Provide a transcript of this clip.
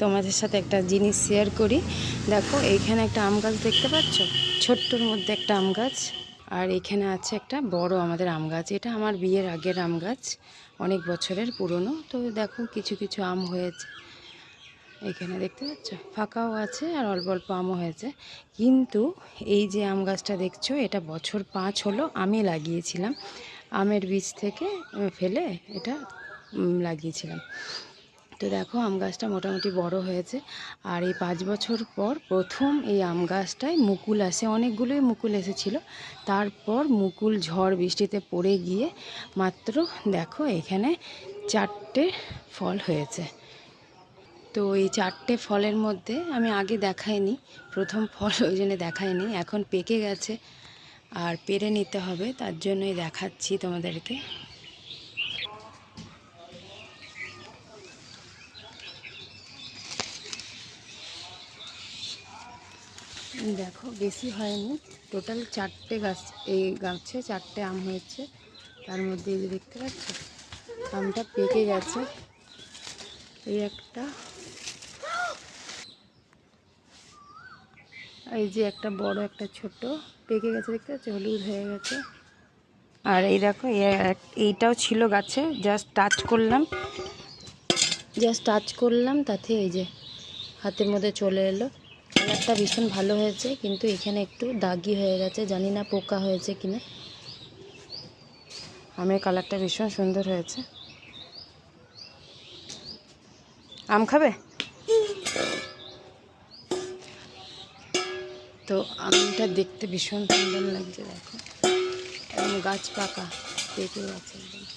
তোমাদের সাথে একটা জিনিস শেয়ার করি। দেখো এইখানে একটা আম গাছ দেখতে পাচ্ছ, ছোট্টর মধ্যে একটা আম গাছ। আর এখানে আছে একটা বড় আমাদের আম গাছ। এটা আমার বিয়ের আগের আম গাছ, অনেক বছরের পুরনো। তো দেখো কিছু কিছু আম হয়েছে এখানে দেখতে পাচ্ছ, ফাঁকাও আছে আর অল্প অল্প আমও হয়েছে। কিন্তু এই যে আম গাছটা দেখছো, এটা বছর 5 হলো আমি লাগিয়েছিলাম। আমের বীজ থেকে ফেলে এটা লাগিয়েছিলাম। তো দেখো আম গাছটা মোটামুটি বড় হয়েছে। আর এই 5 বছর পর প্রথম এই আম গাছটায় মুকুল আসে, অনেকগুলোই মুকুল এসেছিল। তারপর মুকুল ঝড় বৃষ্টিতে পড়ে গিয়ে মাত্র দেখো এখানে 4টে ফল হয়েছে। তো এই 4টে ফলের মধ্যে আমি আগে দেখাইনি, প্রথম ফল ওই জন্য দেখাইনি। এখন পেকে গেছে আর পেরে নিতে হবে, তার জন্যই দেখাচ্ছি তোমাদেরকে। দেখো বেশি হয়নি, টোটাল 4টে গাছ, এই গাছে 4টে আম হয়েছে। তার মধ্যে এই যে দেখতে পাচ্ছ আমটা পেকে গেছে। এই একটা, এই যে একটা বড় একটা ছোট পেকে গেছে দেখতে পাচ্ছ, হলুদ হয়ে গেছে। আর এই দেখো এইটাও ছিল গাছে, জাস্ট টাচ করলাম, তাতে এই যে হাতের মধ্যে চলে এলো। কালারটা ভীষণ ভালো হয়েছে, কিন্তু এখানে একটু দাগি হয়ে গেছে, জানি না পোকা হয়েছে কিনা। আমের কালারটা ভীষণ সুন্দর হয়েছে। আম খাবে? তো আমটা দেখতে ভীষণ সুন্দর লাগছে, দেখো একদম গাছ পাকা পেকে গেছে একদম।